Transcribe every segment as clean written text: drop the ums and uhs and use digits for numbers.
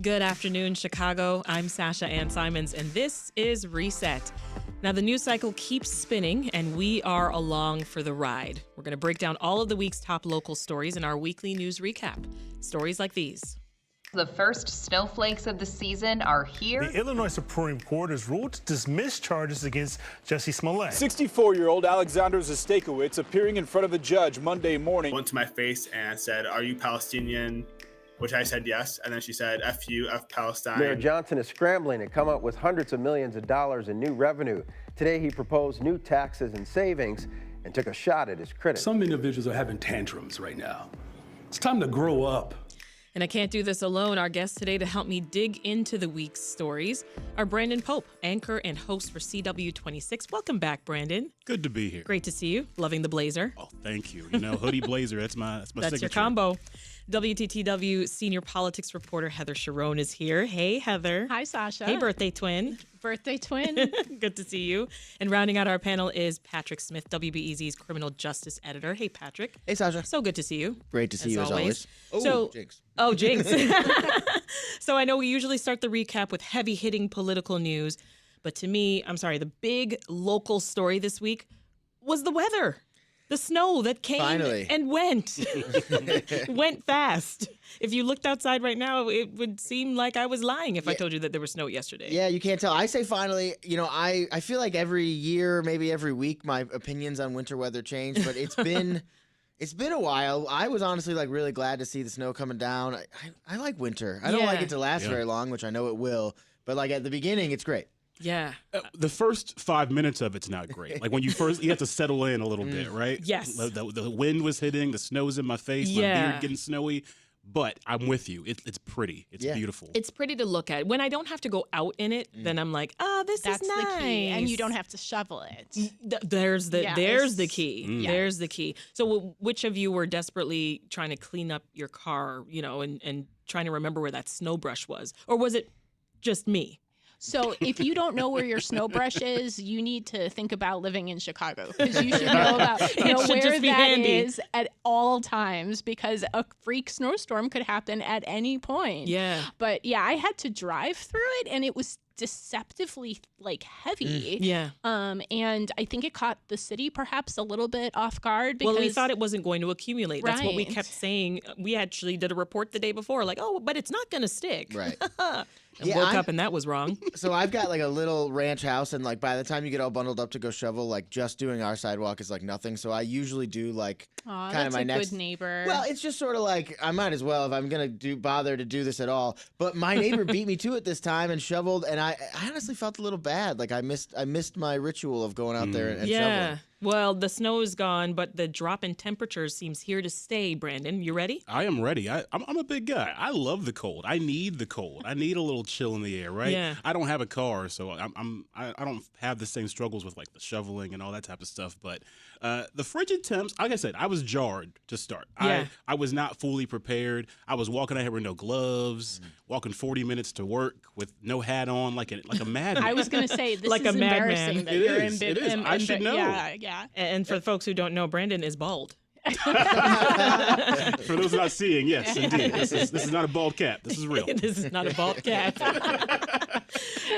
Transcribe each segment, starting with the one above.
Good afternoon, Chicago. I'm Sasha-Ann Simons, and this is Reset. Now, the news cycle keeps spinning, and we are along for the ride. We're going to break down all of the week's top local stories in our weekly news recap. Stories like these. The first snowflakes of the season are here. The Illinois Supreme Court has ruled to dismiss charges against Jussie Smollett. 64-year-old Alexander Zestakowicz appearing in front of a judge Monday morning. Went to my face and said, "Are you Palestinian?" Which I said yes, and then she said, "F you, F Palestine." Mayor Johnson is scrambling to come up with hundreds of millions of dollars in new revenue. Today he proposed new taxes and savings and took a shot at his critics. Some individuals are having tantrums right now. It's time to grow up. And I can't do this alone. Our guest today to help me dig into the week's stories are Brandon Pope, anchor and host for CW26. Welcome back, Brandon. Good to be here. Great to see you. Loving the blazer. Oh, thank you. You know, hoodie blazer, that's my signature. Your combo. WTTW senior politics reporter Heather Cherone is here. Hey, Heather. Hi, Sasha. Hey, birthday twin. Birthday twin. Good to see you. And rounding out our panel is Patrick Smith, WBEZ's criminal justice editor. Hey, Patrick. Hey, Sasha. So good to see you. Great to see you as always. Jinx. Oh, Jinx. So I know we usually start the recap with heavy-hitting political news, but to me, the big local story this week was the weather. The snow that came and went. Went fast. If you looked outside right now, it would seem like I was lying if I told you that there was snow yesterday. Yeah, you can't tell. I say finally. You know, I feel like every year, maybe every week, my opinions on winter weather change, but it's been a while. I was honestly really glad to see the snow coming down. I like winter. I don't like it to last very long, which I know it will, but at the beginning, it's great. Yeah. The first 5 minutes of it's not great. Like when you have to settle in a little bit, right? Yes. The wind was hitting, the snow's in my face, my beard getting snowy. But I'm with you. It's pretty. It's beautiful. It's pretty to look at. When I don't have to go out in it, then I'm like, this is nice. That's the key. And you don't have to shovel it. There's the key. There's the key. So which of you were desperately trying to clean up your car, and trying to remember where that snow brush was? Or was it just me? So if you don't know where your snow brush is, you need to think about living in Chicago, because you should know about where that is at all times, because a freak snowstorm could happen at any point. Yeah. But I had to drive through it, and it was deceptively heavy. Yeah. And I think it caught the city perhaps a little bit off guard, because we thought it wasn't going to accumulate. That's what we kept saying. We actually did a report the day before, but it's not going to stick. Right. And woke up and that was wrong. So I've got a little ranch house, and by the time you get all bundled up to go shovel, just doing our sidewalk is nothing. So I usually do kind of my next good neighbor. Well, it's just sort of I might as well if I'm gonna bother to do this at all. But my neighbor beat me to it this time and shoveled, and I honestly felt a little bad. I missed my ritual of going out there and shoveling. Well, the snow is gone, but the drop in temperatures seems here to stay. Brandon, you ready? I am ready. I'm a big guy. I love the cold. I need the cold. I need a little chill in the air, right? Yeah. I don't have a car, so I don't have the same struggles with the shoveling and all that type of stuff. But the frigid temps, like I said, I was jarred to start. Yeah. I was not fully prepared. I was walking out here with no gloves, walking 40 minutes to work with no hat on, like a madman. I was going to say, this Like is a madman. embarrassing that It you're is. It is. I should know. Yeah. And for folks who don't know, Brandon is bald. For those not seeing, yes, indeed. This is not a bald cap. This is real. This is not a bald cap.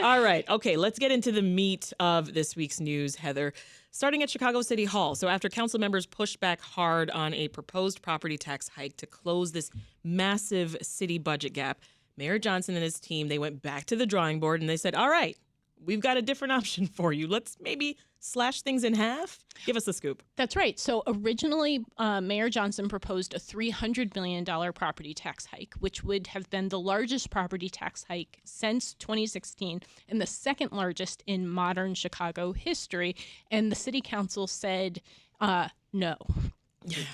All right. Okay, let's get into the meat of this week's news, Heather. Starting at Chicago City Hall. So after council members pushed back hard on a proposed property tax hike to close this massive city budget gap, Mayor Johnson and his team, they went back to the drawing board and they said, all right, we've got a different option for you. Let's maybe slash things in half. Give us the scoop. That's right. So originally, Mayor Johnson proposed a $300 million property tax hike, which would have been the largest property tax hike since 2016 and the second largest in modern Chicago history. And the city council said no.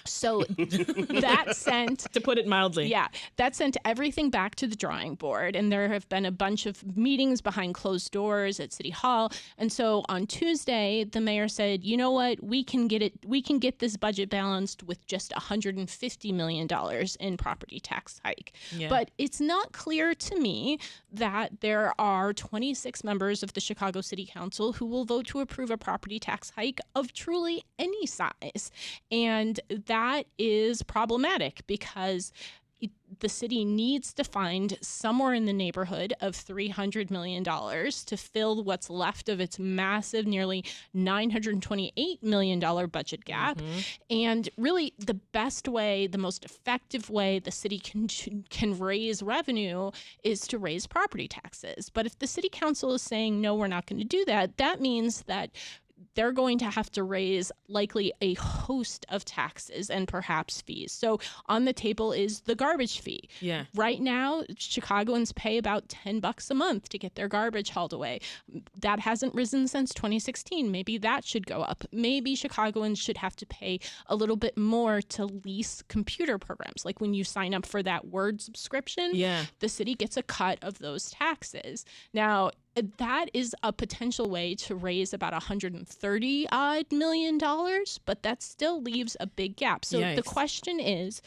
So that sent, to put it mildly, that sent everything back to the drawing board. And there have been a bunch of meetings behind closed doors at City Hall. And so on Tuesday, the mayor said, you know what, we can get this budget balanced with just $150 million in property tax hike. Yeah. But it's not clear to me that there are 26 members of the Chicago City Council who will vote to approve a property tax hike of truly any size. And that is problematic because the city needs to find somewhere in the neighborhood of $300 million to fill what's left of its massive, nearly $928 million budget gap. And really, the best way, the most effective way the city can raise revenue is to raise property taxes. But if the city council is saying, no, we're not going to do that, that means that they're going to have to raise likely a host of taxes and perhaps fees. So on the table is the garbage fee. Yeah. Right now, Chicagoans pay about $10 a month to get their garbage hauled away. That hasn't risen since 2016. Maybe that should go up. Maybe Chicagoans should have to pay a little bit more to lease computer programs. Like when you sign up for that Word subscription, the city gets a cut of those taxes. Now, that is a potential way to raise about $130 million, but that still leaves a big gap. So the question is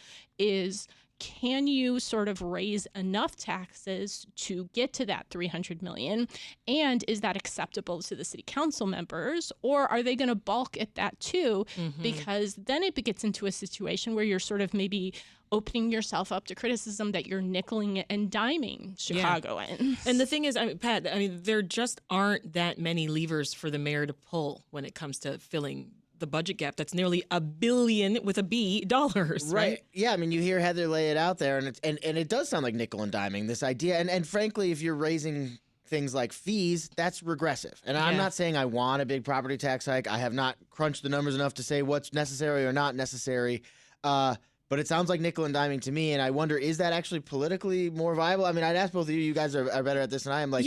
can you sort of raise enough taxes to get to that $300 million? And is that acceptable to the city council members? Or are they going to balk at that too? Because then it gets into a situation where you're sort of maybe opening yourself up to criticism that you're nickeling and diming Chicagoans. And the thing is, Pat, there just aren't that many levers for the mayor to pull when it comes to filling the budget gap. That's nearly $1 billion with a B dollars, right? Yeah, I mean, you hear Heather lay it out there, and it does sound like nickel and diming, this idea. And frankly, if you're raising things like fees, that's regressive. And I'm not saying I want a big property tax hike. I have not crunched the numbers enough to say what's necessary or not necessary. But it sounds like nickel and diming to me, and I wonder, is that actually politically more viable? I mean, I'd ask both of you. You guys are better at this than I am. Like,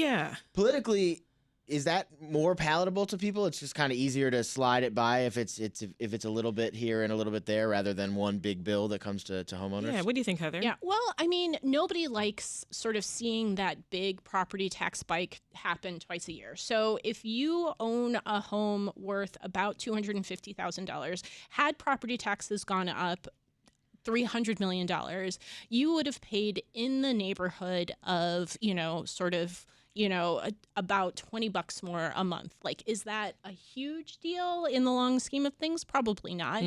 politically, is that more palatable to people? It's just kind of easier to slide it by if it's a little bit here and a little bit there rather than one big bill that comes to homeowners. Yeah, what do you think, Heather? Yeah, well, I mean, nobody likes sort of seeing that big property tax spike happen twice a year. So if you own a home worth about $250,000, had property taxes gone up $300 million, you would have paid in the neighborhood of, about $20 more a month. Like, is that a huge deal in the long scheme of things? Probably not.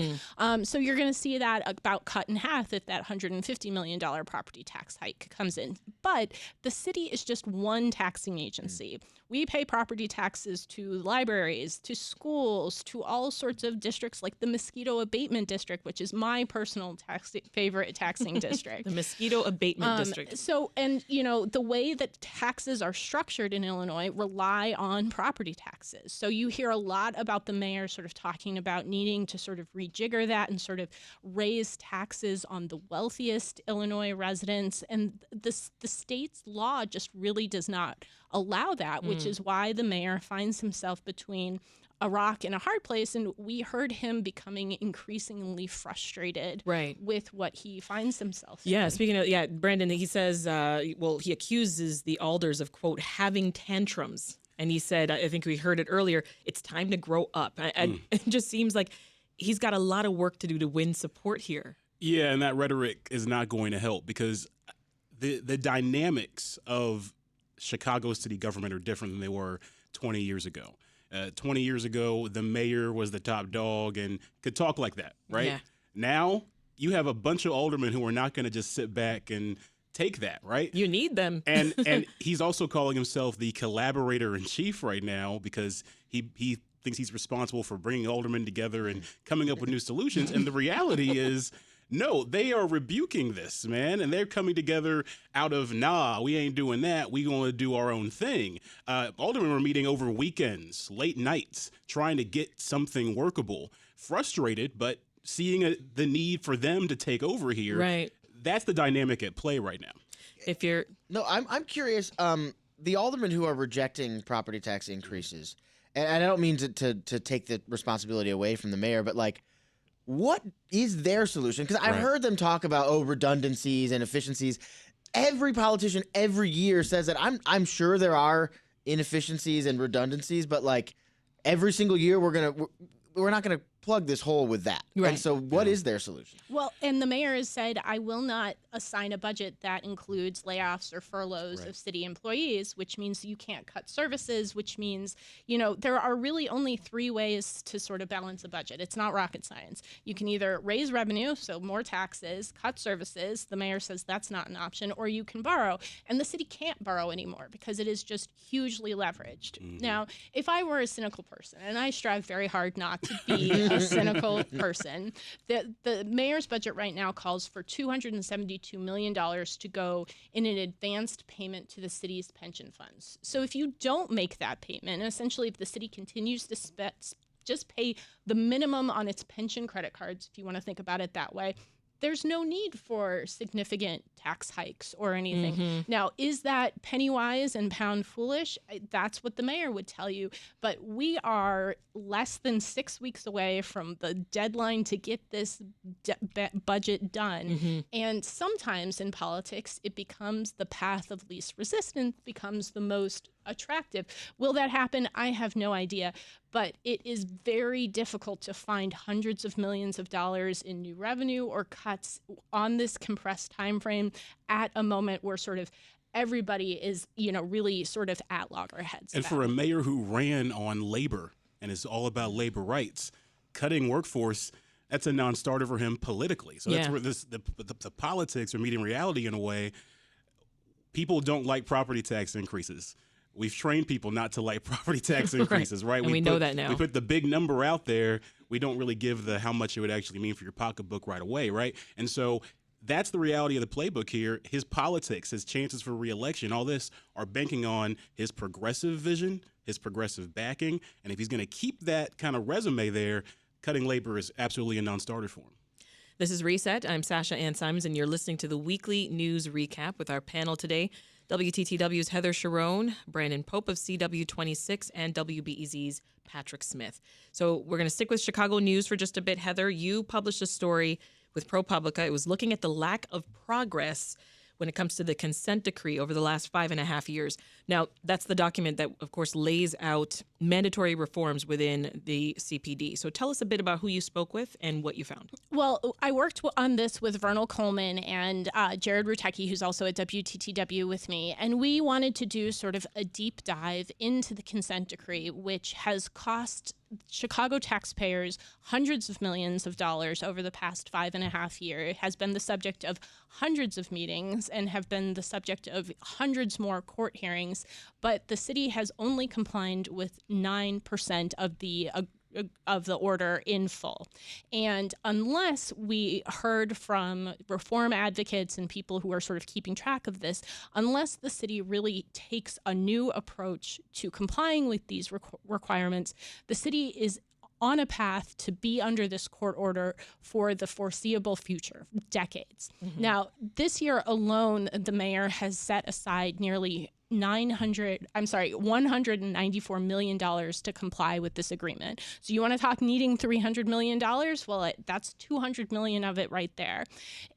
So you're going to see that about cut in half if that $150 million property tax hike comes in. But the city is just one taxing agency. We pay property taxes to libraries, to schools, to all sorts of districts like the Mosquito Abatement District, which is my personal favorite taxing district. The Mosquito Abatement District. So, and, the way that taxes are structured in Illinois rely on property taxes. So you hear a lot about the mayor sort of talking about needing to sort of rejigger that and sort of raise taxes on the wealthiest Illinois residents. And the state's law just really does not allow that, which is why the mayor finds himself between a rock and a hard place. And we heard him becoming increasingly frustrated with what he finds himself in. Speaking of, Brandon, he says, he accuses the alders of, quote, having tantrums. And he said, I think we heard it earlier, it's time to grow up. It just seems like he's got a lot of work to do to win support here. Yeah, and that rhetoric is not going to help because the dynamics of Chicago city government are different than they were 20 years ago. 20 years ago, the mayor was the top dog and could talk like that, right? Yeah. Now, you have a bunch of aldermen who are not going to just sit back and take that, right? You need them. And he's also calling himself the collaborator in chief right now because he thinks he's responsible for bringing aldermen together and coming up with new solutions. And the reality is, no, they are rebuking this, man, and they're coming together out of, we ain't doing that. We going to do our own thing. Aldermen were meeting over weekends, late nights, trying to get something workable. Frustrated, but seeing the need for them to take over here. Right. That's the dynamic at play right now. If you're I'm curious. The aldermen who are rejecting property tax increases, and I don't mean to take the responsibility away from the mayor, but like, what is their solution? Because I've heard them talk about redundancies and efficiencies. Every politician every year says that. I'm sure there are inefficiencies and redundancies, but like every single year we're not gonna plug this hole with that. Right. And so what is their solution? Well, and the mayor has said, I will not assign a budget that includes layoffs or furloughs of city employees, which means you can't cut services, which means, there are really only three ways to sort of balance a budget. It's not rocket science. You can either raise revenue, so more taxes, cut services. The mayor says that's not an option, or you can borrow. And the city can't borrow anymore because it is just hugely leveraged. Now, if I were a cynical person, and I strive very hard not to be a cynical person, the mayor's budget right now calls for $272 million to go in an advanced payment to the city's pension funds. So if you don't make that payment, and essentially if the city continues to just pay the minimum on its pension credit cards, if you want to think about it that way, there's no need for significant tax hikes or anything. Now, is that penny wise and pound foolish? That's what the mayor would tell you. But we are less than 6 weeks away from the deadline to get this budget done. And sometimes in politics, it becomes the path of least resistance, becomes the most attractive. Will that happen? I have no idea. But it is very difficult to find hundreds of millions of dollars in new revenue or cuts on this compressed time frame at a moment where sort of everybody is, really sort of at loggerheads. And for a mayor who ran on labor and is all about labor rights, cutting workforce, that's a non-starter for him politically. So that's where the politics are meeting reality in a way. People don't like property tax increases. We've trained people not to like property tax increases, right? And we know that now. We put the big number out there. We don't really give the how much it would actually mean for your pocketbook right away, right? And so that's the reality of the playbook here. His politics, his chances for re-election, all this are banking on his progressive vision, his progressive backing. And if he's going to keep that kind of resume there, cutting labor is absolutely a non-starter for him. This is Reset. I'm Sasha-Ann Simons, and you're listening to the weekly news recap with our panel today. WTTW's Heather Cherone, Brandon Pope of CW26, and WBEZ's Patrick Smith. So we're going to stick with Chicago news for just a bit. Heather, you published a story with ProPublica. It was looking at the lack of progress when it comes to the consent decree over the last 5.5 years. Now, that's the document that, of course, lays out mandatory reforms within the CPD. So tell us a bit about who you spoke with and what you found. Well, I worked on this with Vernal Coleman and Jared Rutecki, who's also at WTTW with me. And we wanted to do sort of a deep dive into the consent decree, which has cost Chicago taxpayers hundreds of millions of dollars over the past 5.5 years. It has been the subject of hundreds of meetings and have been the subject of hundreds more court hearings, but the city has only complied with 9% of the order in full. And unless we heard from reform advocates and people who are sort of keeping track of this, unless the city really takes a new approach to complying with these requirements, the city is on a path to be under this court order for the foreseeable future, decades. Now, this year alone, the mayor has set aside nearly $194 million to comply with this agreement. So you want to talk needing $300 million? Well, that's $200 million of it right there.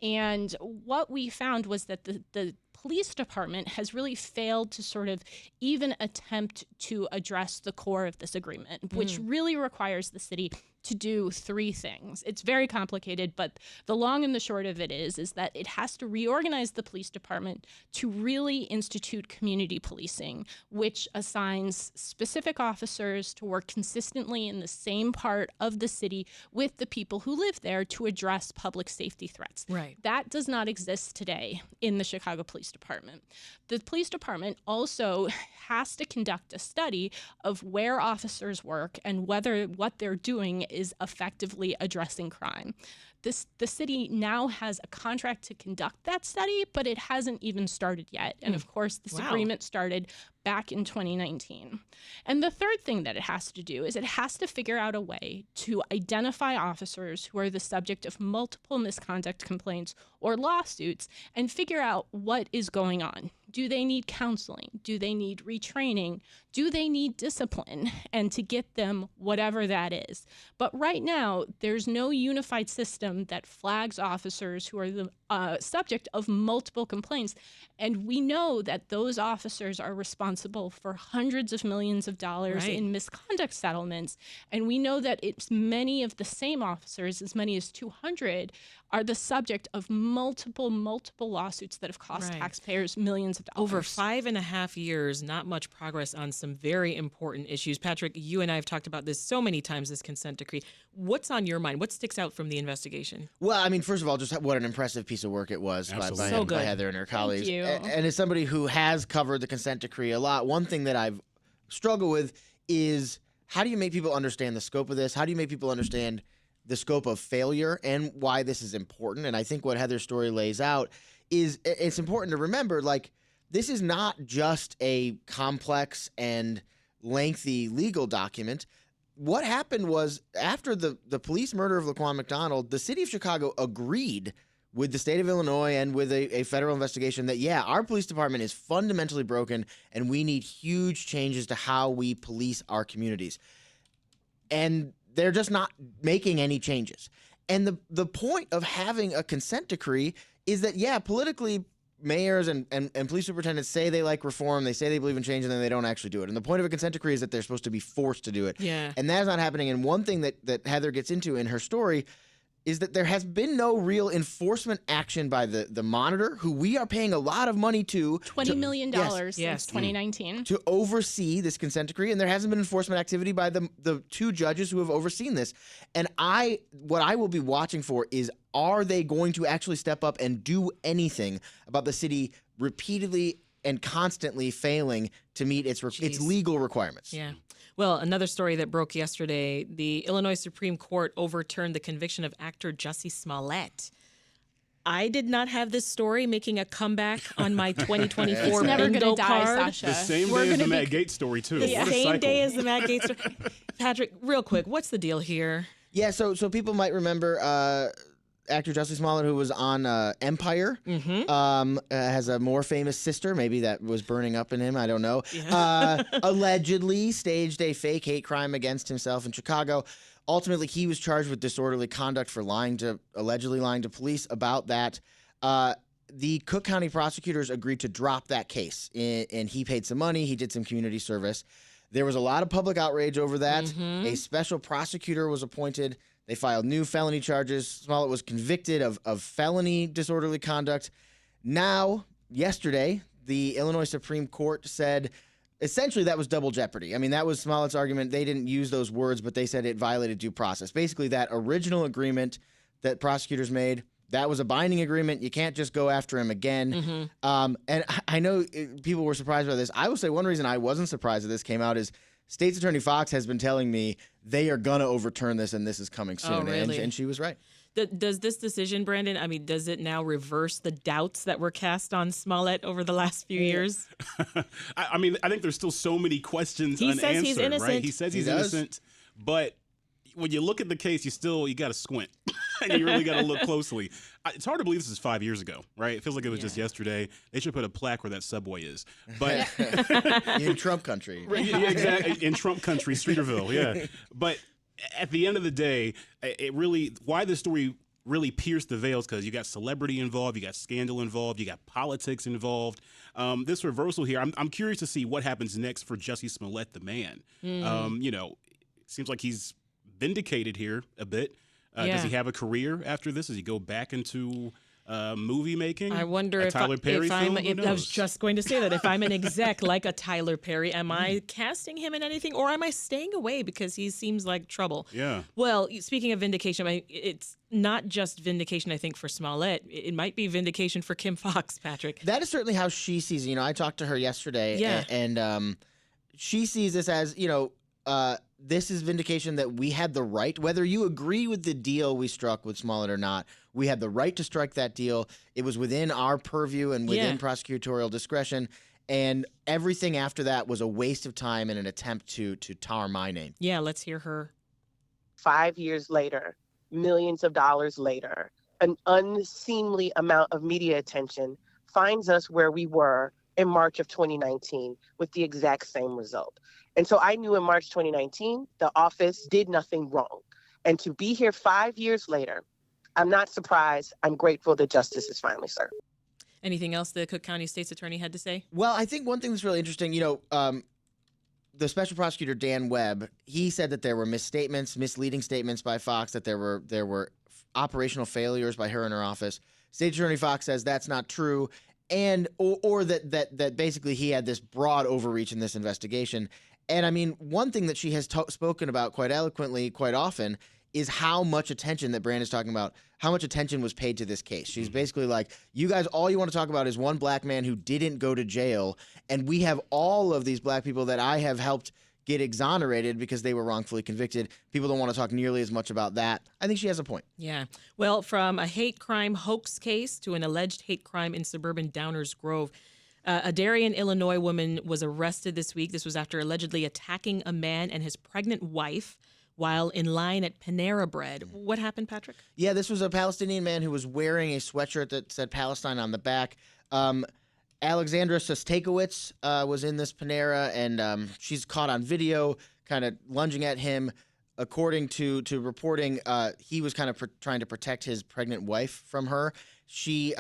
And what we found was that the police department has really failed to sort of even attempt to address the core of this agreement, which really requires the city to do three things. It's very complicated, but the long and the short of it is that it has to reorganize the police department to really institute community policing, which assigns specific officers to work consistently in the same part of the city with the people who live there to address public safety threats. Right. That does not exist today in the Chicago Police Department. The police department also has to conduct a study of where officers work and whether what they're doing is effectively addressing crime. The city now has a contract to conduct that study, but it hasn't even started yet. And of course, this agreement started back in 2019. And the third thing that it has to do is it has to figure out a way to identify officers who are the subject of multiple misconduct complaints or lawsuits and figure out what is going on. Do they need counseling? Do they need retraining? Do they need discipline? And to get them whatever that is. But right now, there's no unified system that flags officers who are the subject of multiple complaints. And we know that those officers are responsible for hundreds of millions of dollars in misconduct settlements. And we know that it's many of the same officers, as many as 200, are the subject of multiple lawsuits that have cost taxpayers millions of dollars. Over 5.5 years, not much progress on some very important issues. Patrick, you and I have talked about this so many times, this consent decree. What's on your mind? What sticks out from the investigation? Well, I mean, first of all, just what an impressive piece of work it was by Heather and her colleagues. Thank you. And as somebody who has covered the consent decree a lot, one thing that I've struggled with is how do you make people understand the scope of this? How do you make people understand the scope of failure and why this is important? And I think what Heather's story lays out is it's important to remember, like, this is not just a complex and lengthy legal document. What happened was after the police murder of Laquan McDonald, the city of Chicago agreed with the state of Illinois and with a federal investigation that, yeah, our police department is fundamentally broken and we need huge changes to how we police our communities. And they're just not making any changes. And the point of having a consent decree is that, yeah, politically, mayors and police superintendents say they like reform, they say they believe in change, and then they don't actually do it. And the point of a consent decree is that they're supposed to be forced to do it. Yeah. And that's not happening. And one thing that Heather gets into in her story is that there has been no real enforcement action by the monitor, who we are paying a lot of money to. $20 million since 2019. To oversee this consent decree, and there hasn't been enforcement activity by the two judges who have overseen this. And what I will be watching for is, are they going to actually step up and do anything about the city repeatedly and constantly failing to meet its legal requirements? Yeah. Well, another story that broke yesterday, the Illinois Supreme Court overturned the conviction of actor Jussie Smollett. I did not have this story making a comeback on my 2024 never bingo gonna die, card. Sasha. The same day as the Matt Gaetz story, too. The What a same cycle. day as the Matt Gaetz story. Patrick, real quick, what's the deal here? Yeah, so people might remember actor Jussie Smollett, who was on Empire, has a more famous sister. Maybe that was burning up in him. I don't know. Yeah. Allegedly staged a fake hate crime against himself in Chicago. Ultimately, he was charged with disorderly conduct for allegedly lying to police about that. The Cook County prosecutors agreed to drop that case, and he paid some money. He did some community service. There was a lot of public outrage over that. A special prosecutor was appointed. They filed new felony charges. Smollett was convicted of felony disorderly conduct. Now, yesterday, the Illinois Supreme Court said essentially that was double jeopardy. I mean, that was Smollett's argument. They didn't use those words, but they said it violated due process. Basically, that original agreement that prosecutors made, that was a binding agreement. You can't just go after him again. And I know people were surprised by this. I will say one reason I wasn't surprised that this came out is State's Attorney Fox has been telling me they are going to overturn this and this is coming soon. Oh, really? And she was right. Does this decision, Brandon, I mean, does it now reverse the doubts that were cast on Smollett over the last few years? I mean, I think there's still so many questions unanswered, says he's innocent. right? He says he's innocent, but when you look at the case, you got to squint and you really got to look closely. It's hard to believe this is 5 years ago, right? It feels like it was just yesterday. They should put a plaque where that subway is. But in Trump country. Right, yeah, exactly. In Trump country, Streeterville, yeah. But at the end of the day, why this story really pierced the veils, because you got celebrity involved, you got scandal involved, you got politics involved. This reversal here, I'm curious to see what happens next for Jussie Smollett, the man. It seems like he's vindicated here a bit. Does he have a career after this? Does he go back into movie making? I wonder if Tyler Perry film? I was just going to say that if I'm an exec like a Tyler Perry, am I casting him in anything, or am I staying away because he seems like trouble? Yeah. Well, speaking of vindication, it's not just vindication, I think, for Smollett. It might be vindication for Kim Fox, Patrick. That is certainly how she sees it. I talked to her yesterday, and she sees this as, this is vindication that we had the right, whether you agree with the deal we struck with Smollett or not, we had the right to strike that deal. It was within our purview and within prosecutorial discretion. And everything after that was a waste of time and an attempt to tar my name. Yeah, let's hear her. 5 years later, millions of dollars later, an unseemly amount of media attention finds us where we were in March of 2019 with the exact same result. And so I knew in March 2019, the office did nothing wrong. And to be here 5 years later, I'm not surprised. I'm grateful that justice is finally served. Anything else the Cook County State's Attorney had to say? Well, I think one thing that's really interesting, the special prosecutor Dan Webb, he said that there were misstatements, misleading statements by Fox, that there were operational failures by her and her office. State Attorney Fox says that's not true, and or that basically he had this broad overreach in this investigation. And I mean, one thing that she has spoken about quite eloquently, quite often, is how much attention that Brand is talking about, how much attention was paid to this case. She's basically like, you guys, all you want to talk about is one black man who didn't go to jail, and we have all of these black people that I have helped get exonerated because they were wrongfully convicted. People don't want to talk nearly as much about that. I think she has a point. Yeah. Well, from a hate crime hoax case to an alleged hate crime in suburban Downers Grove, a Darien, Illinois woman was arrested this week. This was after allegedly attacking a man and his pregnant wife while in line at Panera Bread. What happened, Patrick? Yeah, this was a Palestinian man who was wearing a sweatshirt that said Palestine on the back. Alexandra Sostakowicz was in this Panera, and she's caught on video kind of lunging at him. According to reporting, he was kind of trying to protect his pregnant wife from her. She,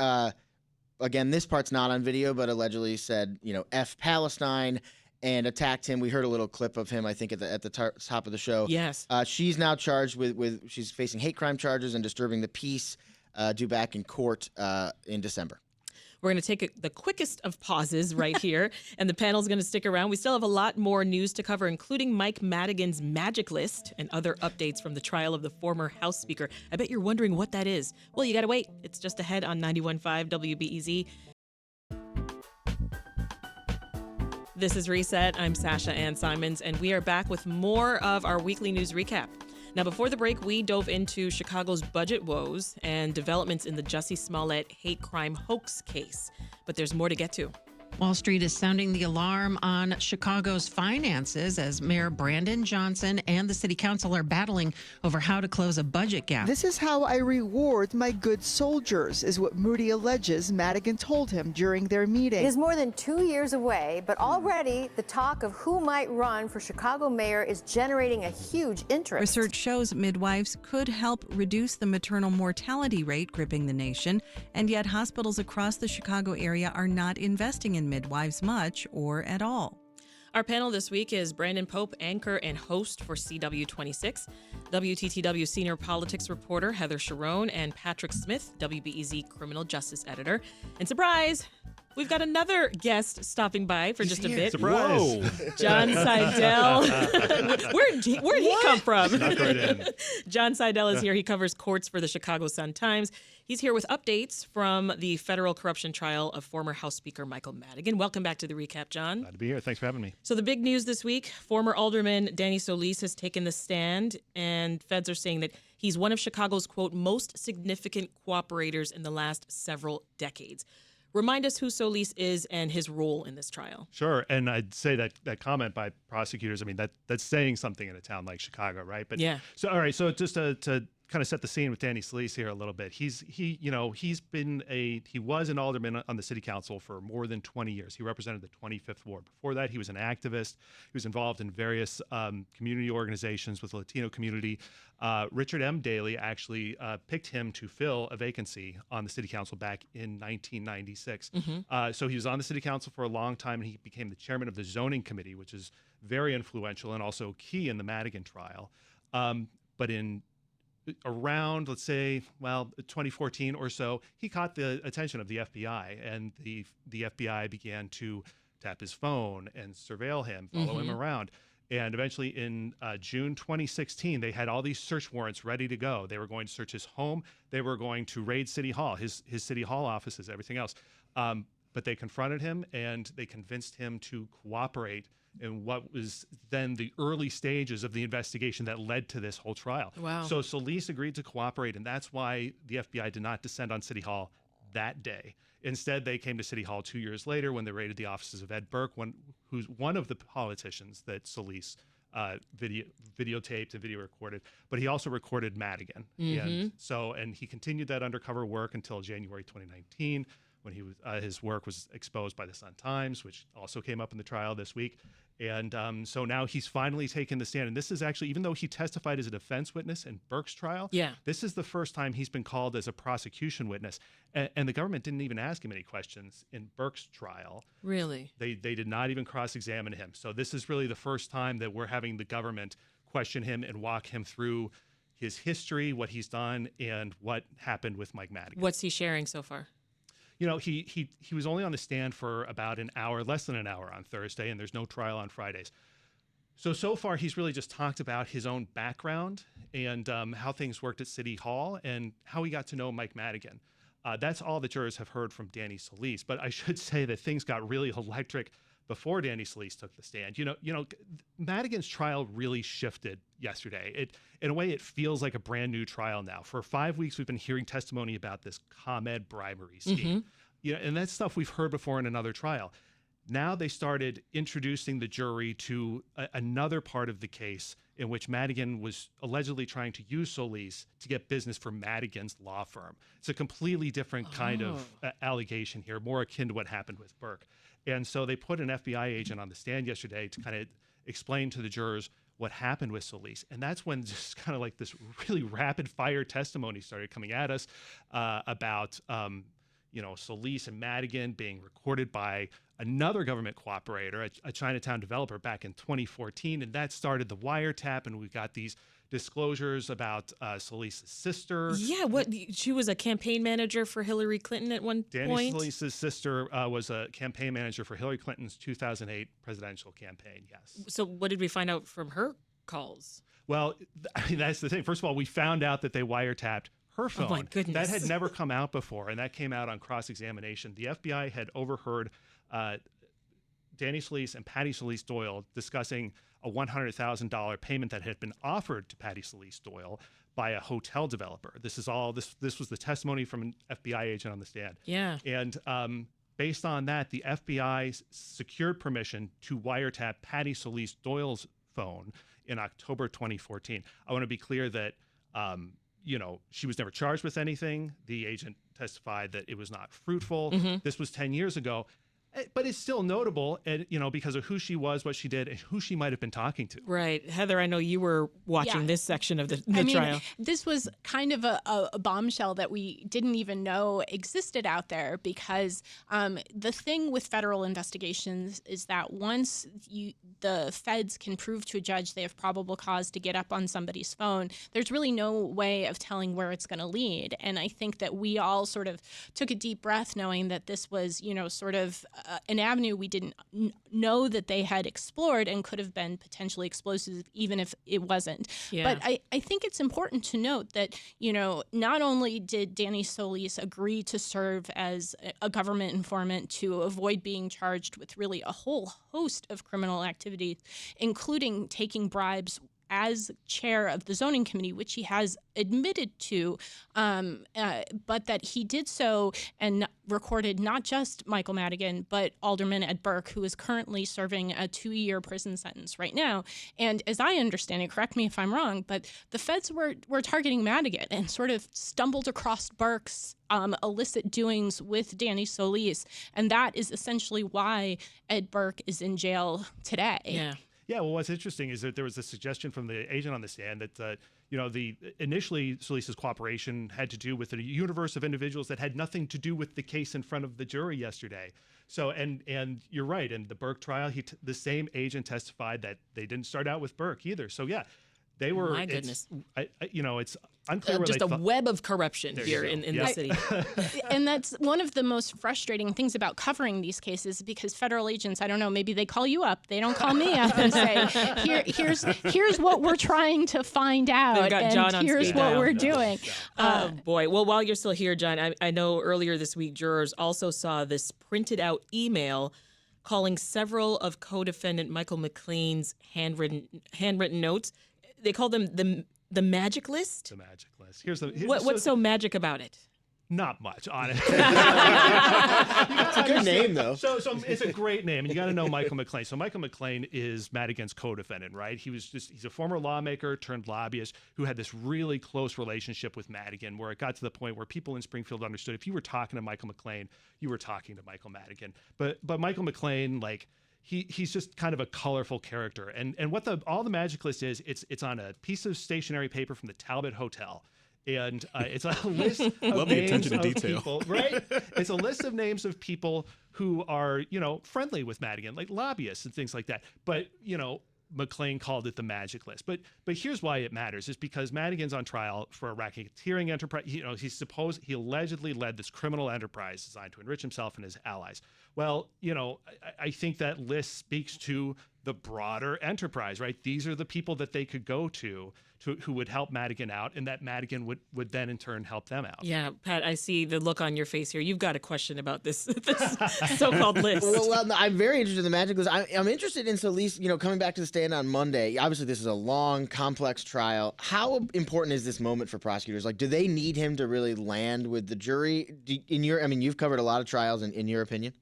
again, this part's not on video, but allegedly said, F Palestine, and attacked him. We heard a little clip of him, I think, at the top of the show. Yes. She's now charged with she's facing hate crime charges and disturbing the peace, due back in court in December. We're going to take the quickest of pauses right here, and the panel's going to stick around. We still have a lot more news to cover, including Mike Madigan's magic list and other updates from the trial of the former House Speaker. I bet you're wondering what that is. Well, you got to wait. It's just ahead on 91.5 WBEZ. This is Reset. I'm Sasha-Ann Simons, and we are back with more of our weekly news recap. Now, before the break, we dove into Chicago's budget woes and developments in the Jussie Smollett hate crime hoax case. But there's more to get to. Wall Street is sounding the alarm on Chicago's finances as Mayor Brandon Johnson and the city council are battling over how to close a budget gap. This is how I reward my good soldiers, is what Moody alleges Madigan told him during their meeting. It is more than 2 years away, but already the talk of who might run for Chicago mayor is generating a huge interest. Research shows midwives could help reduce the maternal mortality rate gripping the nation, and yet hospitals across the Chicago area are not investing in midwives much or at all. Our panel this week is Brandon Pope, anchor and host for CW26, WTTW senior politics reporter Heather Cherone, and Patrick Smith, WBEZ criminal justice editor. And surprise, we've got another guest stopping by for just a bit. Surprise. Whoa. Jon Seidel. Where'd he come from? Not right in. Jon Seidel is here. He covers courts for the Chicago Sun-Times. He's here with updates from the federal corruption trial of former House Speaker Michael Madigan. Welcome back to the recap, Jon. Glad to be here. Thanks for having me. So the big news this week, former Alderman Danny Solis has taken the stand, and feds are saying that he's one of Chicago's, quote, most significant cooperators in the last several decades. Remind us who Solis is and his role in this trial. Sure, and I'd say that comment by prosecutors, I mean, that's saying something in a town like Chicago, right? But yeah. So all right, so just to kind of set the scene with Danny Solis here a little bit. He was an alderman on the city council for more than 20 years. He represented the 25th ward. Before that, he was an activist. He was involved in various community organizations with the Latino community. Richard M. Daley actually picked him to fill a vacancy on the city council back in 1996. Mm-hmm. So he was on the city council for a long time, and he became the chairman of the zoning committee, which is very influential and also key in the Madigan trial. But in around, let's say, 2014 or so, he caught the attention of the FBI, and the FBI began to tap his phone and surveil him, follow him around. And eventually in June 2016, they had all these search warrants ready to go. They were going to search his home. They were going to raid City Hall, his City Hall offices, everything else. But they confronted him, and they convinced him to cooperate in what was then the early stages of the investigation that led to this whole trial. Wow. So Solis agreed to cooperate, and that's why the FBI did not descend on City Hall that day. Instead, they came to City Hall 2 years later when they raided the offices of Ed Burke, who's one of the politicians that Solis videotaped and video recorded, but he also recorded Madigan. And he continued that undercover work until January 2019, when he was his work was exposed by the Sun-Times, which also came up in the trial this week. And so now he's finally taken the stand. And this is actually, even though he testified as a defense witness in Burke's trial, this is the first time he's been called as a prosecution witness. And the government didn't even ask him any questions in Burke's trial. Really? They did not even cross-examine him. So this is really the first time that we're having the government question him and walk him through his history, what he's done, and what happened with Mike Madigan. What's he sharing so far? You know, he was only on the stand for about an hour, less than an hour on Thursday, and there's no trial on Fridays. So far, he's really just talked about his own background and how things worked at City Hall and how he got to know Mike Madigan. That's all the jurors have heard from Danny Solis. But I should say that things got really electric before Danny Solis took the stand. You know, Madigan's trial really shifted yesterday. In a way, it feels like a brand new trial now. For 5 weeks, we've been hearing testimony about this ComEd bribery scheme. You know, and that's stuff we've heard before in another trial. Now they started introducing the jury to another part of the case in which Madigan was allegedly trying to use Solis to get business for Madigan's law firm. It's a completely different kind of allegation here, more akin to what happened with Burke. And so they put an FBI agent on the stand yesterday to kind of explain to the jurors what happened with Solis. And that's when just kind of like this really rapid fire testimony started coming at us about, you know, Solis and Madigan being recorded by another government cooperator, a Chinatown developer, back in 2014. And that started the wiretap. And we got these disclosures about Solis' sister. Yeah, she was a campaign manager for Hillary Clinton at one Danny point. Solis' sister was a campaign manager for Hillary Clinton's 2008 presidential campaign, yes. So what did we find out from her calls? Well, I mean, that's the thing. First of all, we found out that they wiretapped her phone. Oh my goodness. That had never come out before, and that came out on cross-examination. The FBI had overheard Danny Solis and Patty Solis Doyle discussing a $100,000 payment that had been offered to Patty Solis Doyle by a hotel developer. This was the testimony from an FBI agent on the stand. Yeah. And based on that, the FBI secured permission to wiretap Patty Solis Doyle's phone in October 2014. I want to be clear that you know, she was never charged with anything. The agent testified that it was not fruitful. This was 10 years ago. But it's still notable, you know, because of who she was, what she did, and who she might have been talking to. Right. Heather, I know you were watching this section of the trial. This was kind of a bombshell that we didn't even know existed out there, because the thing with federal investigations is that once the feds can prove to a judge they have probable cause to get up on somebody's phone, there's really no way of telling where it's going to lead. And I think that we all sort of took a deep breath knowing that this was, you know, sort of an avenue we didn't know that they had explored and could have been potentially explosive even if it wasn't. Yeah. But I think it's important to note that, you know, not only did Danny Solis agree to serve as a government informant to avoid being charged with really a whole host of criminal activities, including taking bribes as chair of the zoning committee, which he has admitted to, but that he did so and recorded not just Michael Madigan, but Alderman Ed Burke, who is currently serving a 2-year prison sentence right now. And as I understand it, correct me if I'm wrong, but the feds were targeting Madigan and sort of stumbled across Burke's illicit doings with Danny Solis. And that is essentially why Ed Burke is in jail today. Yeah. Yeah, well, what's interesting is that there was a suggestion from the agent on the stand that, you know, initially Solis's cooperation had to do with a universe of individuals that had nothing to do with the case in front of the jury yesterday. So, and you're right, in the Burke trial, the same agent testified that they didn't start out with Burke either. So, yeah, they were. My goodness. You know, it's unclear where just they a web of corruption here in the city. And that's one of the most frustrating things about covering these cases, because federal agents, I don't know, maybe they call you up. They don't call me up and say, here's what we're trying to find out, got and John on here's speed what dial. we're doing. Oh, boy. Well, while you're still here, John, I know earlier this week, jurors also saw this printed out email calling several of co-defendant Michael McLean's handwritten notes. They call them the magic list. The magic list. Here's the. What's so magic about it? Not much, honestly. It's a good name, though. So it's a great name, and you got to know Michael McLean. So Michael McLean is Madigan's co-defendant, right? He's a former lawmaker turned lobbyist who had this really close relationship with Madigan, where it got to the point where people in Springfield understood if you were talking to Michael McLean, you were talking to Michael Madigan. But Michael McLean, like, he's just kind of a colorful character, and what all the magic list is, it's on a piece of stationery paper from the Talbot Hotel. And it's a list of Love the names attention to of detail. people, right? It's a list of names of people who are, friendly with Madigan, like lobbyists and things like that. But, McLean called it the magic list. But here's why it matters, is because Madigan's on trial for a racketeering enterprise. He allegedly led this criminal enterprise designed to enrich himself and his allies. Well, I think that list speaks to the broader enterprise, right? These are the people that they could go to who would help Madigan out, and that Madigan would then in turn help them out. Yeah, Pat, I see the look on your face here. You've got a question about this so-called list. Well, I'm very interested in the magic list. I'm interested in Solis, coming back to the stand on Monday. Obviously, this is a long, complex trial. How important is this moment for prosecutors? Like, do they need him to really land with the jury? You've covered a lot of trials, in your opinion.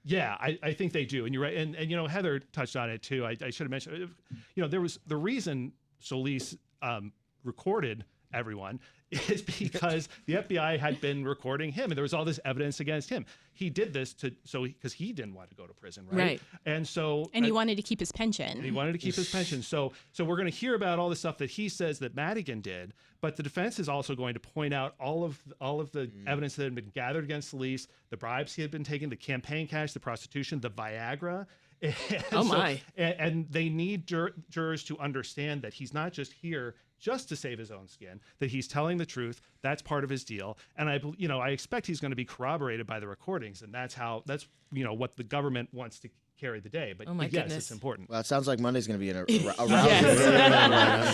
Yeah, I think they do, and you're right. And Heather touched on it too. I should have mentioned, there was the reason Solis recorded everyone is because the FBI had been recording him, and there was all this evidence against him. He did this because he didn't want to go to prison, right? And he wanted to keep his pension. So we're going to hear about all the stuff that he says that Madigan did, but the defense is also going to point out all of the evidence that had been gathered against Solis, the bribes he had been taking, the campaign cash, the prostitution, the Viagra. And they need jurors to understand that he's not just here just to save his own skin, that he's telling the truth. That's part of his deal. And I expect he's going to be corroborated by the recordings, and that's what the government wants to carry the day. But yes, goodness. It's important. Well, it sounds like Monday's going to be a rousing.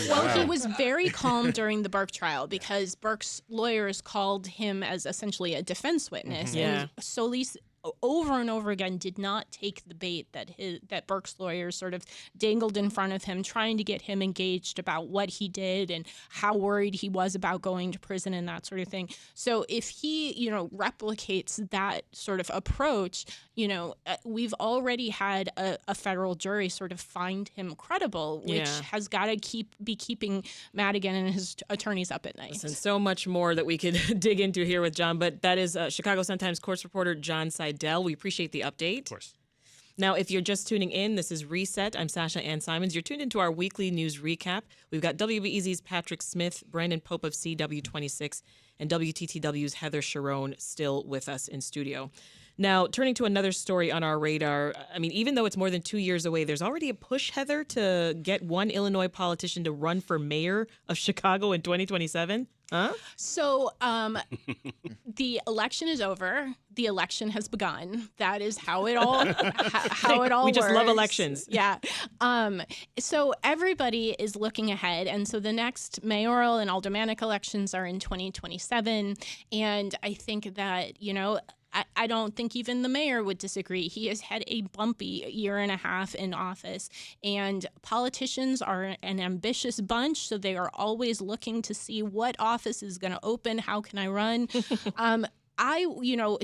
Well, he was very calm during the Burke trial because Burke's lawyers called him as essentially a defense witness. And Solis over and over again did not take the bait that Burke's lawyers sort of dangled in front of him, trying to get him engaged about what he did and how worried he was about going to prison and that sort of thing. So if he, replicates that sort of approach, we've already had a federal jury sort of find him credible, which has got to be keeping Madigan and his attorneys up at night. Listen, so much more that we could dig into here with Jon, but that is Chicago Sun-Times courts reporter Jon Seidel. We appreciate the update. Of course. Now, if you're just tuning in, this is Reset. I'm Sasha-Ann Simons. You're tuned into our weekly news recap. We've got WBEZ's Patrick Smith, Brandon Pope of CW26, and WTTW's Heather Cherone still with us in studio. Now, turning to another story on our radar, even though it's more than 2 years away, there's already a push, Heather, to get one Illinois politician to run for mayor of Chicago in 2027. Huh? So the election is over. The election has begun. That is how it all We just love elections. Yeah. So everybody is looking ahead, and so the next mayoral and aldermanic elections are in 2027, and I think that I don't think even the mayor would disagree. He has had a bumpy year and a half in office, and politicians are an ambitious bunch, so they are always looking to see what office is going to open, how can I run?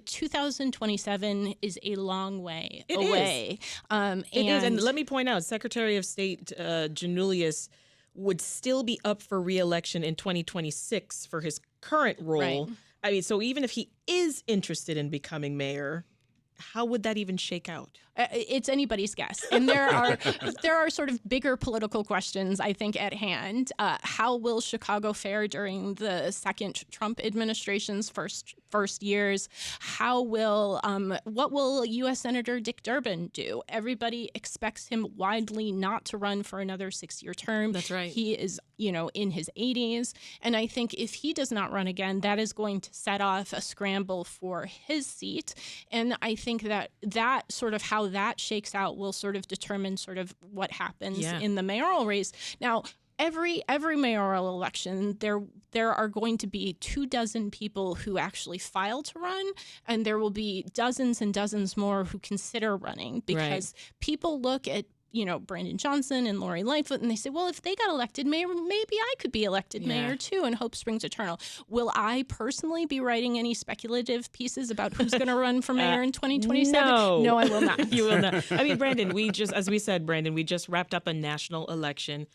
2027 is a long way away. It is, and let me point out, Secretary of State Janulius would still be up for re-election in 2026 for his current role. Right. So even if he is interested in becoming mayor, how would that even shake out? It's anybody's guess. And there are sort of bigger political questions, I think, at hand. How will Chicago fare during the second Trump administration's first years? What will U.S. Senator Dick Durbin do? Everybody expects him widely not to run for another 6-year term. That's right. He is, in his 80s. And I think if he does not run again, that is going to set off a scramble for his seat. And I think that sort of how that shakes out will sort of determine sort of what happens in the mayoral race. Now, every mayoral election, there are going to be 24 people who actually file to run, and there will be dozens and dozens more who consider running because people look at Brandon Johnson and Lori Lightfoot, and they say, well, if they got elected mayor, maybe I could be elected mayor too, and hope springs eternal. Will I personally be writing any speculative pieces about who's going to run for mayor in 2027? No, I will not. You will not. I mean, Brandon, we just wrapped up a national election.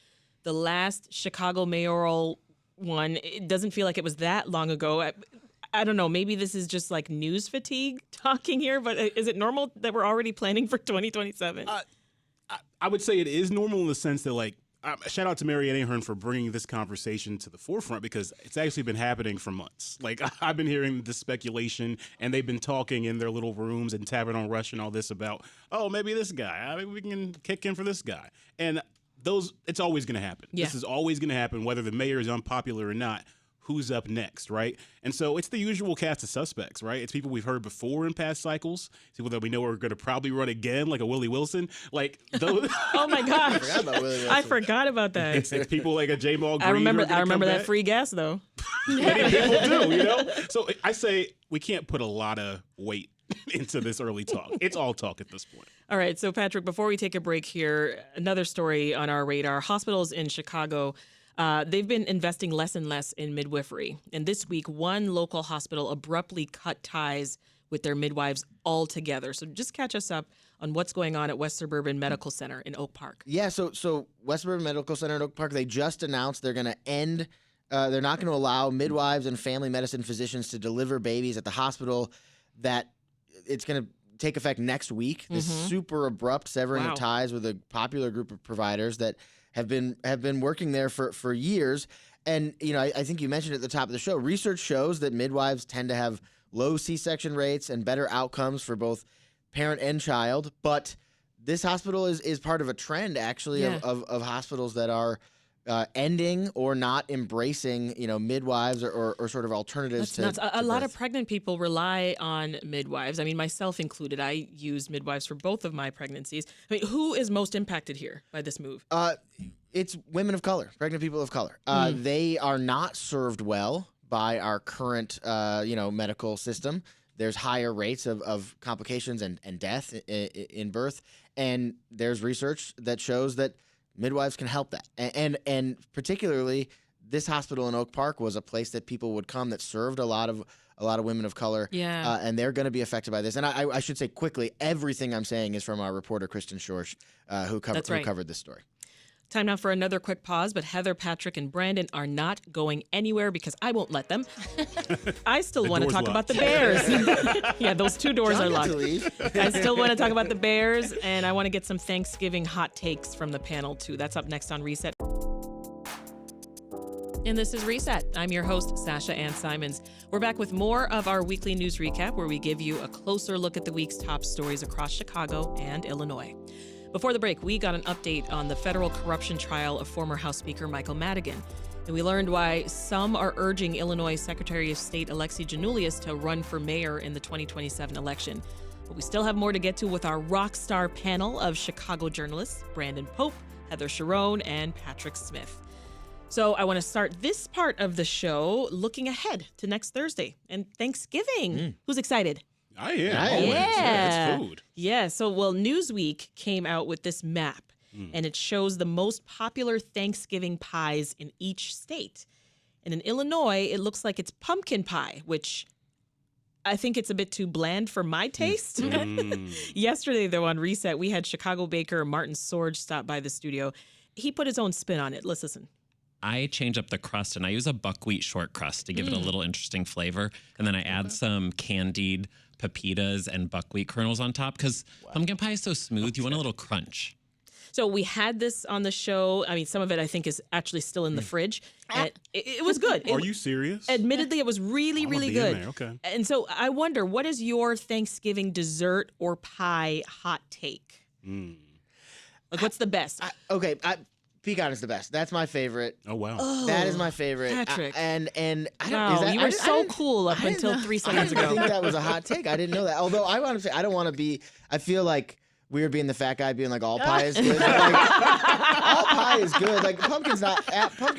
The last Chicago mayoral one, it doesn't feel like it was that long ago. I don't know. Maybe this is just like news fatigue talking here, but is it normal that we're already planning for 2027? I would say it is normal in the sense that, like, shout out to Marianne Ahern for bringing this conversation to the forefront, because it's actually been happening for months. Like, I've been hearing this speculation, and they've been talking in their little rooms and Tavern on Rush and all this about, oh, maybe this guy, maybe we can kick in for this guy. And it's always going to happen. Yeah. This is always going to happen, whether the mayor is unpopular or not. Who's up next, right? And so it's the usual cast of suspects, right? It's people we've heard before in past cycles, people that we know are going to probably run again, like a Willie Wilson. Like those. Oh my gosh, I forgot about that. It's people like a J-Mal Green. I remember that free gas though. Many people do, So I say we can't put a lot of weight into this early talk. It's all talk at this point. All right, so Patrick, before we take a break here, another story on our radar: hospitals in Chicago. They've been investing less and less in midwifery. And this week, one local hospital abruptly cut ties with their midwives altogether. So just catch us up on what's going on at West Suburban Medical Center in Oak Park. Yeah, so West Suburban Medical Center in Oak Park, they just announced they're going to end, they're not going to allow midwives and family medicine physicians to deliver babies at the hospital. That it's going to take effect next week. This super abrupt severing of ties with a popular group of providers that have been working there for years. And, I think you mentioned at the top of the show, research shows that midwives tend to have low C-section rates and better outcomes for both parent and child. But this hospital is part of a trend, actually, of hospitals that are ending or not embracing, midwives or sort of alternatives to a lot birth. of pregnant people rely on midwives. I mean, myself included. I used midwives for both of my pregnancies. I mean, who is most impacted here by this move? It's women of color, pregnant people of color. They are not served well by our current, medical system. There's higher rates of complications and death in birth. And there's research that shows that midwives can help that. And particularly, this hospital in Oak Park was a place that people would come that served a lot of women of color. Yeah. And they're going to be affected by this. And I should say quickly, everything I'm saying is from our reporter, Kristen Schorsch, who covered this story. Time now for another quick pause, but Heather, Patrick, and Brandon are not going anywhere because I won't let them. I still want to talk about the Bears. Yeah, those two doors are locked. I still want to talk about the Bears, and I want to get some Thanksgiving hot takes from the panel, too. That's up next on Reset. And this is Reset. I'm your host, Sasha-Ann Simons. We're back with more of our weekly news recap, where we give you a closer look at the week's top stories across Chicago and Illinois. Before the break, we got an update on the federal corruption trial of former House Speaker Michael Madigan. And we learned why some are urging Illinois Secretary of State Alexi Giannoulias to run for mayor in the 2027 election. But we still have more to get to with our rock star panel of Chicago journalists, Brandon Pope, Heather Cherone, and Patrick Smith. So I want to start this part of the show looking ahead to next Thursday and Thanksgiving. Who's excited? I am. Yeah. It's food. Yeah. So, Newsweek came out with this map, and it shows the most popular Thanksgiving pies in each state. And in Illinois, it looks like it's pumpkin pie, which I think it's a bit too bland for my taste. Yesterday, though, on Reset, we had Chicago baker Martin Sorge stop by the studio. He put his own spin on it. Let's listen. I change up the crust, and I use a buckwheat short crust to give it a little interesting flavor. And then I add some candied pepitas and buckwheat kernels on top, because pumpkin pie is so smooth. You want a little crunch. So we had this on the show. I mean, some of it I think is actually still in the fridge. And it was good. Are you serious? Admittedly, it was really, really good. Okay. And so I wonder, what is your Thanksgiving dessert or pie hot take? Like, what's the best? Pecan is the best. That's my favorite. Oh, wow. That is my favorite. Patrick. And I don't Wow, you were so cool up until 3 seconds ago. I think that was a hot take. I didn't know that. Although I want to say, I don't want to be, I feel like weird being the fat guy being like all pie is good. All pie is good. Like pumpkin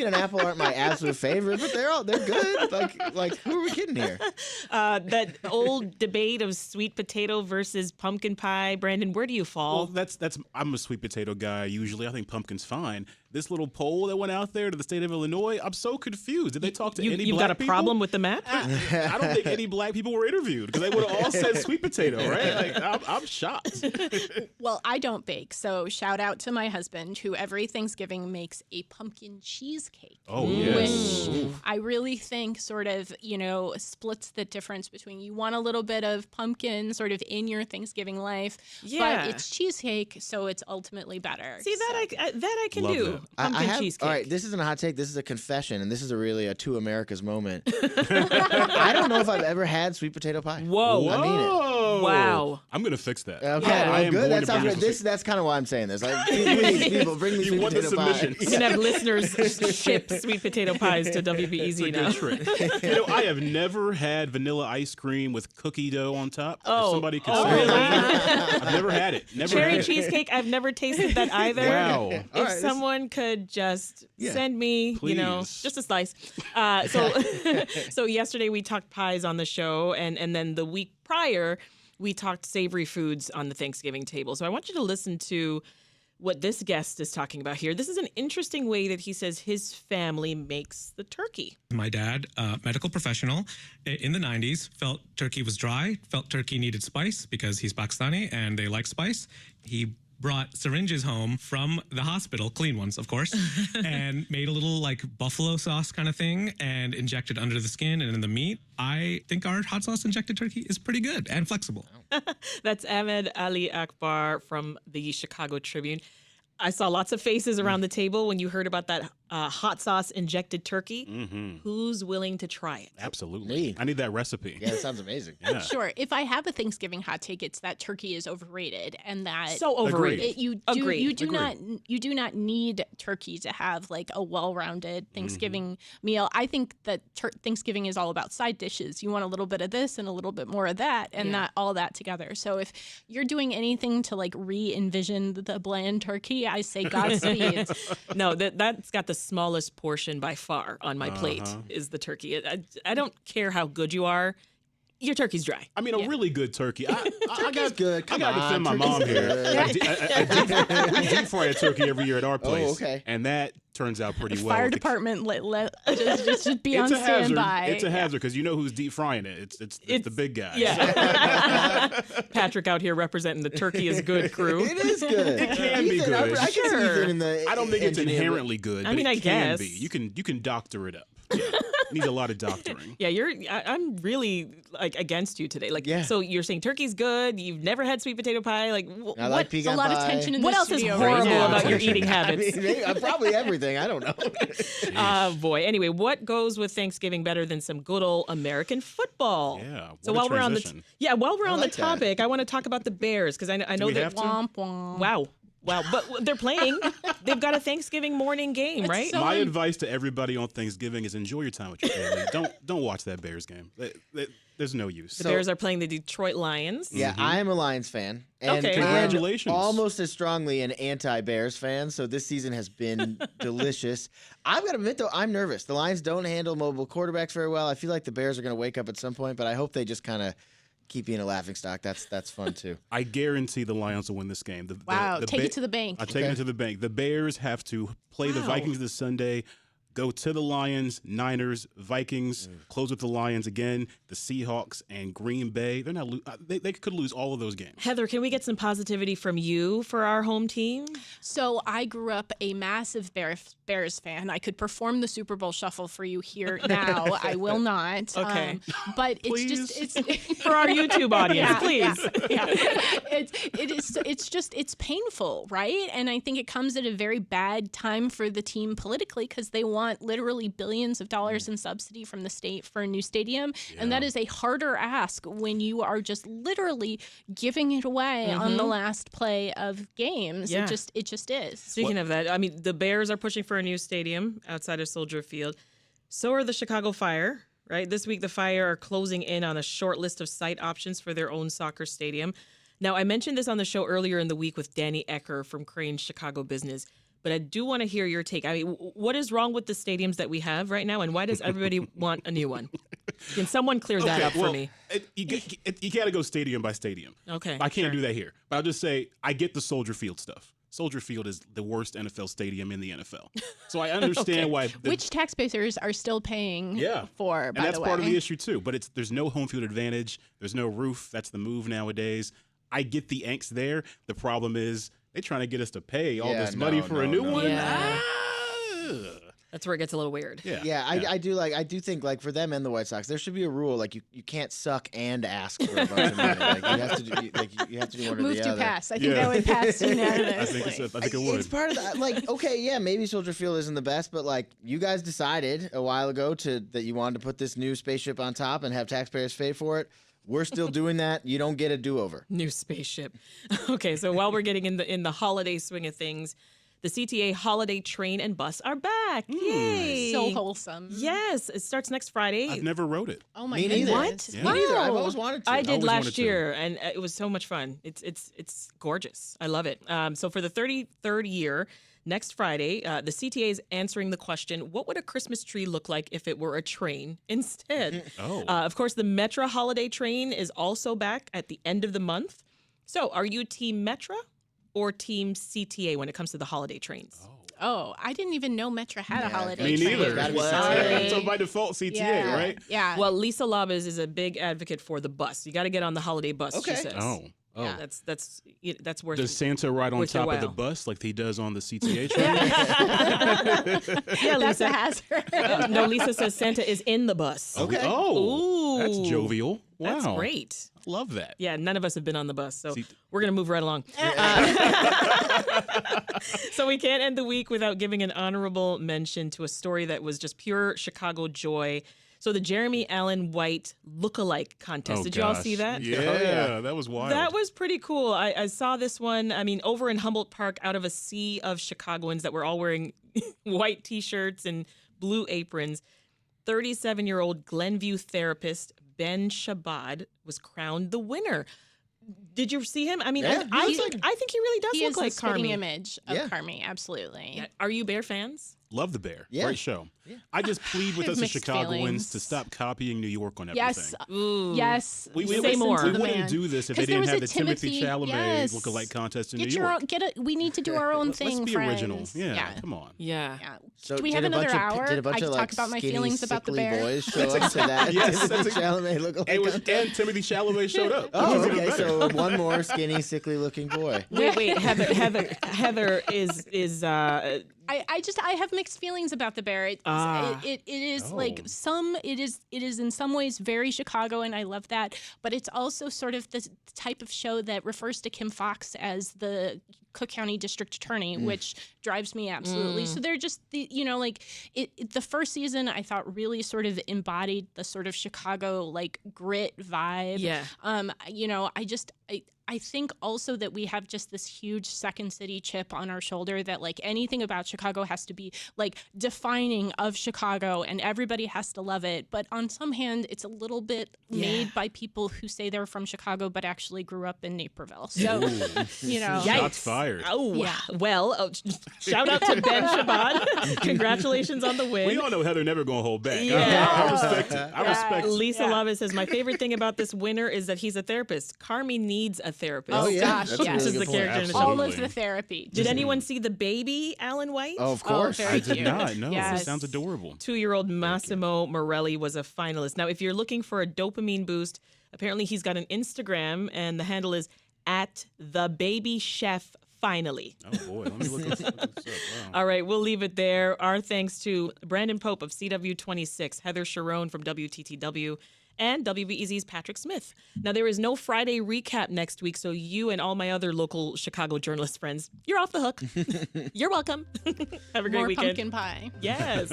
and apple aren't my absolute favorite, but they're good. Like who are we kidding here? That old debate of sweet potato versus pumpkin pie. Brandon, where do you fall? Well, I'm a sweet potato guy usually. I think pumpkin's fine. This little poll that went out there to the state of Illinois, I'm so confused. Did they talk to any black people? You've got a problem with the map? I don't think any black people were interviewed because they would have all said sweet potato, right? Like I'm shocked. Well, I don't bake, so shout out to my husband, who every Thanksgiving makes a pumpkin cheesecake. Oh, yes. Which I really think sort of, splits the difference between you want a little bit of pumpkin sort of in your Thanksgiving life, but it's cheesecake, so it's ultimately better. See, that I can do. Pumpkin cheesecake. All right, this isn't a hot take. This is a confession, and this is really a two Americas moment. I don't know if I've ever had sweet potato pie. Whoa. I mean it. Wow. I'm going to fix that. Okay, well, good. That sounds good. That's kind of why I'm saying this. Like, please, people, bring me sweet potato pie. You can have listeners ship sweet potato pies to WBEZ now. Trick. I have never had vanilla ice cream with cookie dough on top. If somebody could say really? that. I've never had it. Cherry cheesecake, I've never tasted that either. Wow. If someone could just send me, just a slice. So yesterday we talked pies on the show, and then the week prior we talked savory foods on the Thanksgiving table. So I want you to listen to what this guest is talking about here. This is an interesting way that he says his family makes the turkey. My dad, medical professional in the 90s, felt turkey was dry, felt turkey needed spice because he's Pakistani and they like spice. He brought syringes home from the hospital, clean ones, of course, and made a little like buffalo sauce kind of thing and injected under the skin and in the meat. I think our hot sauce injected turkey is pretty good and flexible. That's Ahmed Ali Akbar from the Chicago Tribune. I saw lots of faces around the table when you heard about that hot sauce injected turkey. Mm-hmm. Who's willing to try it? Absolutely. I need that recipe. Yeah, that sounds amazing. Yeah. Sure. If I have a Thanksgiving hot take, it's that turkey is overrated, and that so overrated. You do not need turkey to have like a well-rounded Thanksgiving meal. I think that Thanksgiving is all about side dishes. You want a little bit of this and a little bit more of that, and not all that together. So if you're doing anything to like re-envision the bland turkey, I say Godspeed. No, that's got the smallest portion by far on my plate is the turkey. I don't care how good you are. Your turkey's dry. I mean, a really good turkey. I got good. I got to defend my mom here. We deep fry a turkey every year at our place. Oh, okay. And that turns out pretty well. Fire department just be on standby. It's a hazard because you know who's deep frying it. It's the big guy. Yeah. Patrick out here representing the turkey is good crew. It is good. It can be good. I don't think it's inherently good. I mean, but I it can guess. be. You can doctor it up. Yeah. Needs a lot of doctoring. Yeah, I'm really like against you today. Like, so you're saying turkey's good. You've never had sweet potato pie. Like, I like pecan a lot pie. of tension in what this else is studio horrible right now. about your eating habits? I mean, probably everything. I don't know. Oh boy. Anyway, what goes with Thanksgiving better than some good old American football? Yeah. So while we're on the topic, I want to talk about the Bears because I know that. Womp womp. Wow, but they're playing. They've got a Thanksgiving morning game, right? My advice to everybody on Thanksgiving is enjoy your time with your family. Don't watch that Bears game. There's no use. The Bears are playing the Detroit Lions. Yeah, I am a Lions fan. And congratulations. Almost as strongly an anti-Bears fan, so this season has been delicious. I've got to admit, though, I'm nervous. The Lions don't handle mobile quarterbacks very well. I feel like the Bears are going to wake up at some point, but I hope they just kind of keep being a laughingstock. That's fun, too. I guarantee the Lions will win this game. Take it to the bank. I'll take it to the bank. The Bears have to play the Vikings this Sunday, go to the Lions, Niners, Vikings, close with the Lions again, the Seahawks, and Green Bay. They're not. They could lose all of those games. Heather, can we get some positivity from you for our home team? So I grew up a massive Bears fan. I could perform the Super Bowl shuffle for you here now. I will not. Okay. But it's for our YouTube audience, please. Yeah. It's painful, right? And I think it comes at a very bad time for the team politically because they want literally billions of dollars in subsidy from the state for a new stadium. Yeah. And that is a harder ask when you are just literally giving it away on the last play of games. Yeah. It just is. Speaking of that, I mean, the Bears are pushing for a new stadium outside of Soldier Field. So are the Chicago Fire, right? This week, the Fire are closing in on a short list of site options for their own soccer stadium. Now, I mentioned this on the show earlier in the week with Danny Ecker from Crane's Chicago Business, but I do want to hear your take. I mean, what is wrong with the stadiums that we have right now, and why does everybody want a new one? Can someone clear that up for me? You got to go stadium by stadium. Okay. I can't do that here. But I'll just say I get the Soldier Field stuff. Soldier Field is the worst NFL stadium in the NFL. So I understand why. Which taxpayers are still paying for, by and that's the way. part of the issue, too. But there's no home field advantage. There's no roof. That's the move nowadays. I get the angst there. The problem is they're trying to get us to pay all this money for a new one. Yeah. That's where it gets a little weird. I do think like for them and the White Sox, there should be a rule like you can't suck and ask for a bunch of money. Like you have to do one or Move the to other. pass. I think that would pass unanimously. I think it would. It's part of that. Like, okay, yeah, maybe Soldier Field isn't the best, but like you guys decided a while ago that you wanted to put this new spaceship on top and have taxpayers pay for it. We're still doing that. You don't get a do-over. New spaceship. Okay, so while we're getting in the holiday swing of things, the CTA holiday train and bus are back. Yay! So wholesome. Yes, it starts next Friday. I've never rode it. Oh my Me goodness. neither. What? Me neither. I've always wanted to. I did always wanted last to. year, and it was so much fun. It's gorgeous. I love it. So for the 33rd year, next Friday, the CTA is answering the question, what would a Christmas tree look like if it were a train instead? Of course, the Metra holiday train is also back at the end of the month. So are you Team Metra or Team CTA when it comes to the holiday trains? Oh, I didn't even know Metra had a holiday Me train. neither. So by default, CTA, right? Yeah. Well, Lisa Labas is a big advocate for the bus. You got to get on the holiday bus, she says. Oh. Yeah, that's worth. Does Santa ride on worth your top of the while. bus like he does on the CTA train? Yeah, That's Lisa. a hazard. No, Lisa says Santa is in the bus. Okay. Oh, Ooh. that's jovial. Wow. That's great. Love that. Yeah, none of us have been on the bus, so we're going to move right along. So we can't end the week without giving an honorable mention to a story that was just pure Chicago joy. So the Jeremy Allen White lookalike contest. Did you all see that? Yeah, that was wild. That was pretty cool. I saw this one, I mean, over in Humboldt Park, out of a sea of Chicagoans that were all wearing white T-shirts and blue aprons. 37-year-old Glenview therapist Ben Shabbat was crowned the winner. Did you see him? I mean, Yeah, I think he really does He look is like the spitting Carmi. image of Yeah. Carmi, absolutely. Yeah. Are you Bear fans? Love the Bear. Yeah. Great show. I just plead with I us have as mixed Chicagoans feelings. to stop copying New York on everything. Yes. Ooh. Yes. We Say listen more. to We the wouldn't man. do this if they 'Cause there didn't was have a the Timothy Timothy- Chalamet yes. lookalike contest in Get New your York. own, we need to do our own thing, Let's be friends. original. Yeah, come on. Yeah. Yeah. So Do we did have a another bunch hour? Of, did a bunch I of can like talk about my skinny, feelings about the sickly bear. boys show up to that? Yes, Timothy that's Chalamet lookalike. And Timothy Chalamet showed up. Oh, which is even okay. better. So one more skinny, sickly-looking boy. Wait. Heather is I have mixed feelings about the bear. It is like it is in some ways very Chicago, and I love that. But it's also sort of the type of show that refers to Kim Fox as the Cook County District Attorney, which drives me absolutely. So they're just the first season I thought really sort of embodied the sort of Chicago like grit vibe. Yeah. I think also that we have just this huge Second City chip on our shoulder that like anything about Chicago has to be like defining of Chicago and everybody has to love it. But on some hand, it's a little bit made by people who say they're from Chicago but actually grew up in Naperville. So, Shots fired. Oh, Yeah. Well, shout out to Ben Shabbat. Congratulations on the win. We all know Heather never going to hold back. Yeah. I respect it. I respect it. Lisa Lava says, my favorite thing about this winner is that he's a therapist. Carmi needs a therapist. Oh, gosh, That's a yes. really This is good the point. character in the show. all of Absolutely. the therapy. Did anyone see the baby, Alan White? Oh, of course. very I did cute. not. No, Yes. this sounds adorable. 2-year-old Massimo Morelli was a finalist. Now, if you're looking for a dopamine boost, apparently he's got an Instagram, and the handle is @thebabyschef. Finally. Oh, boy. Let me look this up. Wow. All right, we'll leave it there. Our thanks to Brandon Pope of CW26, Heather Cherone from WTTW, and WBEZ's Patrick Smith. Now, there is no Friday recap next week, so you and all my other local Chicago journalist friends, you're off the hook. You're welcome. Have a great More weekend. pumpkin pie. Yes.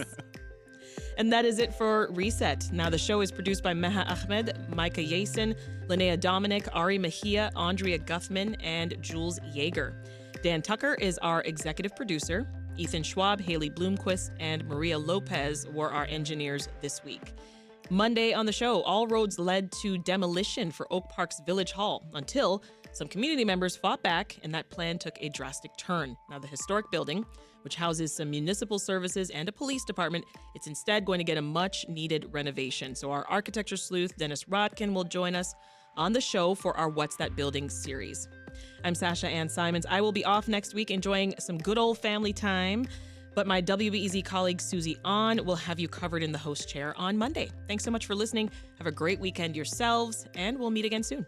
And that is it for Reset. Now, the show is produced by Meha Ahmed, Micah Yason, Linnea Dominic, Ari Mejia, Andrea Guthman, and Jules Yeager. Dan Tucker is our executive producer. Ethan Schwab, Haley Bloomquist, and Maria Lopez were our engineers this week. Monday on the show, all roads led to demolition for Oak Park's Village Hall until some community members fought back and that plan took a drastic turn. Now, the historic building, which houses some municipal services and a police department, it's instead going to get a much-needed renovation. So our architecture sleuth, Dennis Rodkin, will join us on the show for our What's That Building series. I'm Sasha-Ann Simons. I will be off next week enjoying some good old family time, but my WBEZ colleague Susie Ahn will have you covered in the host chair on Monday. Thanks so much for listening. Have a great weekend yourselves, and we'll meet again soon.